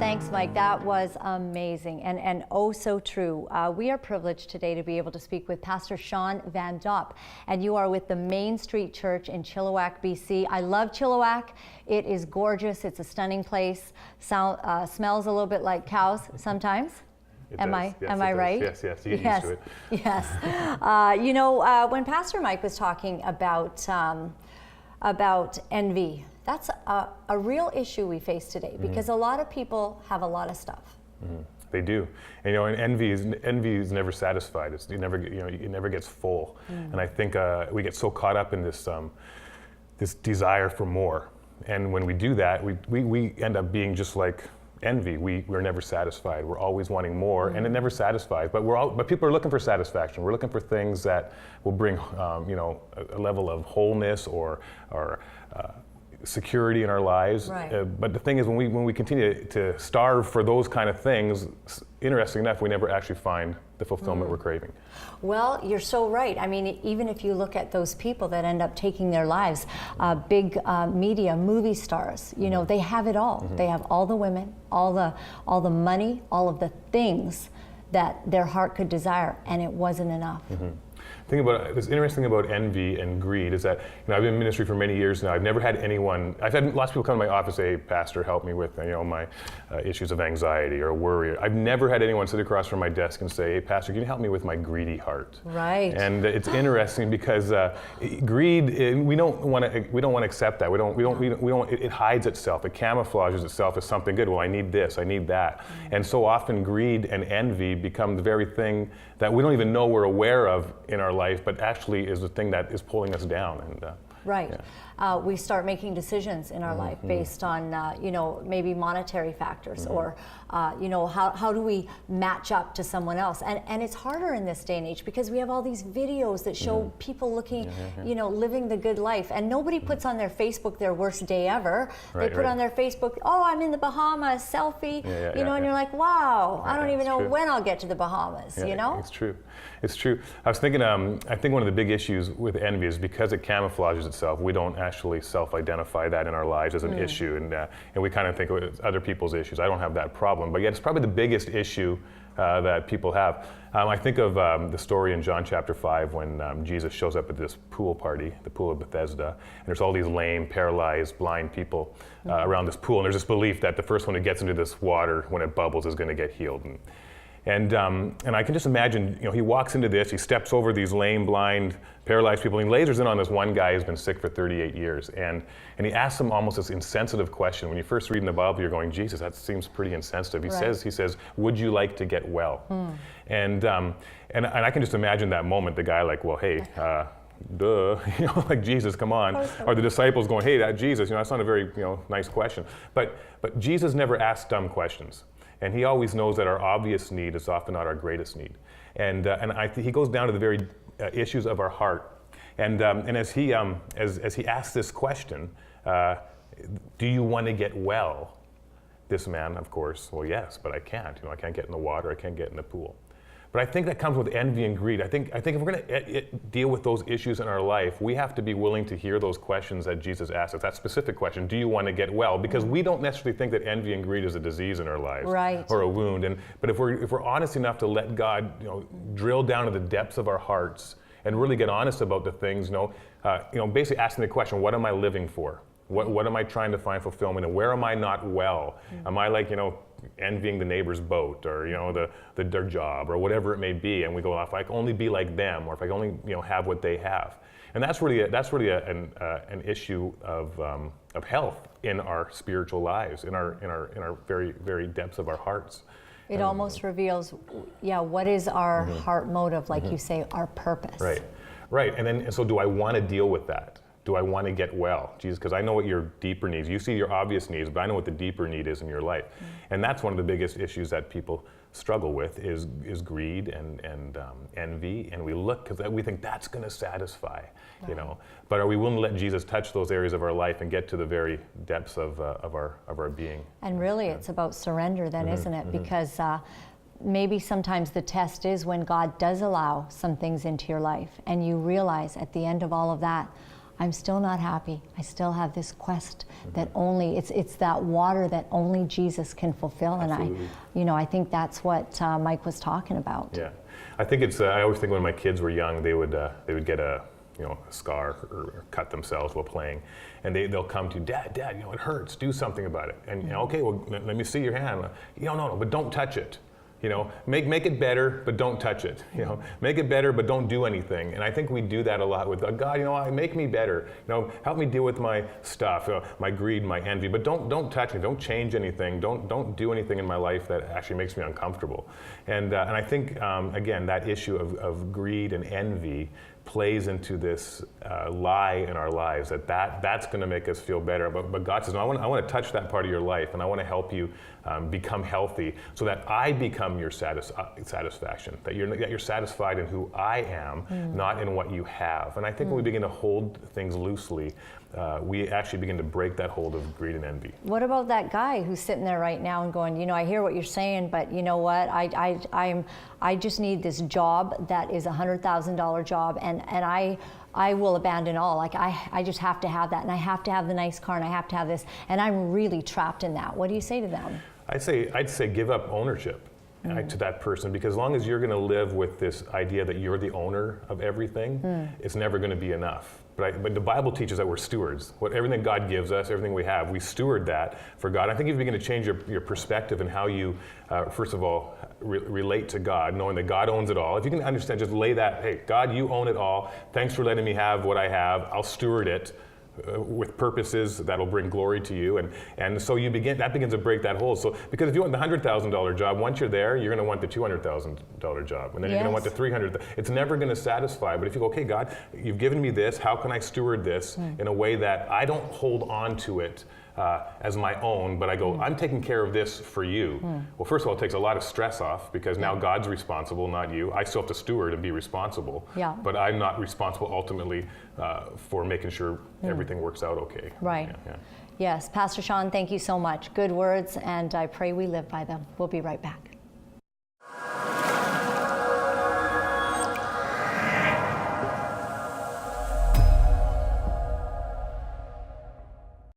Thanks, Mike. That was amazing and oh so true. We are privileged today to be able to speak with Pastor Shawn Vandop, and you are with the Main Street Church in Chilliwack, BC. I love Chilliwack. It is gorgeous. It's a stunning place. Smells a little bit like cows sometimes. Am I right? Yes, you get used to it. Yes. You know, when Pastor Mike was talking about envy, that's a real issue we face today, because a lot of people have a lot of stuff. They do, and, you know, and envy is never satisfied. It never gets full. And I think we get so caught up in this this desire for more, and when we do that, we end up being just like envy. We're never satisfied. We're always wanting more, and it never satisfies. But people are looking for satisfaction. We're looking for things that will bring you know, a level of wholeness or security in our lives. Right. But the thing is, when we continue to starve for those kind of things, interesting enough, we never actually find the fulfillment we're craving. Well, you're so right. I mean, even if you look at those people that end up taking their lives, big media, movie stars, you know, they have it all. They have all the women, all the money, all of the things that their heart could desire, and it wasn't enough. Thing about what's interesting about envy and greed is that, you know, I've been in ministry for many years now. I've never had anyone. I've had lots of people come to my office and say, "Hey, Pastor, help me with, you know, my issues of anxiety or worry." I've never had anyone sit across from my desk and say, "Hey, Pastor, can you help me with my greedy heart?" Right. And it's interesting because greed, we don't want to accept that. We don't. It hides itself. It camouflages itself as something good. Well, I need this. I need that. And so often, greed and envy become the very thing that we don't even know we're aware of in our life, but actually is the thing that is pulling us down. And right. Yeah. We start making decisions in our life based on, you know, maybe monetary factors, or, you know, how do we match up to someone else? And it's harder in this day and age because we have all these videos that show people looking, you know, living the good life. And nobody puts on their Facebook their worst day ever. They put on their Facebook, "Oh, I'm in the Bahamas, selfie," you know, and you're like, wow, I don't even know when I'll get to the Bahamas, you know? It's true. It's true. I was thinking, I think one of the big issues with envy is because it camouflages itself, we don't actually self-identify that in our lives as an issue, and we kind of think it's other people's issues. I don't have that problem, but yet it's probably the biggest issue that people have. I think of the story in John chapter 5 when Jesus shows up at this pool party, the pool of Bethesda, and there's all these lame, paralyzed, blind people around this pool, and there's this belief that the first one who gets into this water when it bubbles is going to get healed. And I can just imagine, you know, he walks into this, he steps over these lame, blind, paralyzed people, and he lasers in on this one guy who's been sick for 38 years. And he asks him almost this insensitive question. When you first read in the Bible, you're going, Jesus, that seems pretty insensitive. He says, "Would you like to get well?" And I can just imagine that moment, the guy like, well, hey, duh, you know, like, Jesus, come on. Or the disciples going, hey, Jesus, you know, that's not a very, you know, nice question. But Jesus never asks dumb questions. And he always knows that our obvious need is often not our greatest need. And he goes down to the very issues of our heart. And as he asks this question, do you want to get well? This man, of course, well, yes, but I can't. You know, I can't get in the water. I can't get in the pool. But I think that comes with envy and greed. I think if we're going to deal with those issues in our life, we have to be willing to hear those questions that Jesus asked us. That specific question: do you want to get well? Because we don't necessarily think that envy and greed is a disease in our lives, or a wound. But if we're honest enough to let God, you know, drill down to the depths of our hearts and really get honest about the things, you know, basically asking the question: what am I living for? What am I trying to find fulfillment in? Where am I not well? Am I, like, you know, envying the neighbor's boat, or, you know, their job, or whatever it may be? And we go, if I can only be like them, or if I can only, you know, have what they have. And that's really an issue of health in our spiritual lives, in our very, very depths of our hearts. It almost reveals, what is our heart motive, like you say, our purpose. Right. And so do I want to deal with that? Do I want to get well? Jesus, because I know what your deeper needs. You see your obvious needs, but I know what the deeper need is in your life. And that's one of the biggest issues that people struggle with is greed and envy. And we look because we think that's going to satisfy, you know. But are we willing to let Jesus touch those areas of our life and get to the very depths of our being? And really, it's about surrender then, isn't it? Because maybe sometimes the test is when God does allow some things into your life, and you realize at the end of all of that, I'm still not happy. I still have this quest that only, it's that water that only Jesus can fulfill. Absolutely. And I think that's what Mike was talking about. Yeah, I think it's. I always think when my kids were young, they would get a scar or cut themselves while playing, and they'll come to you, Dad, it hurts. Do something about it. And okay, well, let me see your hand. No, but don't touch it. Make it better, but don't touch it. Make it better, but don't do anything. And I think we do that a lot with God. Make me better. Help me deal with my stuff, my greed, my envy. But don't touch me. Don't change anything. Don't do anything in my life that actually makes me uncomfortable. And I think again, that issue of greed and envy plays into this lie in our lives that's going to make us feel better. But God says, no, I want to touch that part of your life, and I want to help you become healthy, so that I become your satisfaction. That you're satisfied in who I am, not in what you have. And I think when we begin to hold things loosely, we actually begin to break that hold of greed and envy. What about that guy who's sitting there right now and going, I hear what you're saying, but you know what? I just need this job that is a $100,000 job, and I will abandon all. Like I just have to have that, and I have to have the nice car, and I have to have this, and I'm really trapped in that. What do you say to them? I'd say give up ownership to that person, because as long as you're going to live with this idea that you're the owner of everything, it's never going to be enough. But the Bible teaches that we're stewards. Everything God gives us, everything we have, we steward that for God. I think if you begin to change your perspective and how you, first of all, relate to God, knowing that God owns it all. If you can understand, just lay that, hey, God, you own it all. Thanks for letting me have what I have. I'll steward it with purposes that'll bring glory to you, and so that begins to break that hold. So because if you want the $100,000 job, once you're there, you're going to want the $200,000 job, and then you're going to want the $300,000. It's never going to satisfy. But if you go, okay, God, you've given me this. How can I steward this in a way that I don't hold on to it as my own, but I go, I'm taking care of this for you. Well, first of all, it takes a lot of stress off, because now God's responsible, not you. I still have to steward and be responsible, but I'm not responsible ultimately for making sure everything works out okay. Right. Yes, Pastor Shawn, thank you so much. Good words, and I pray we live by them. We'll be right back.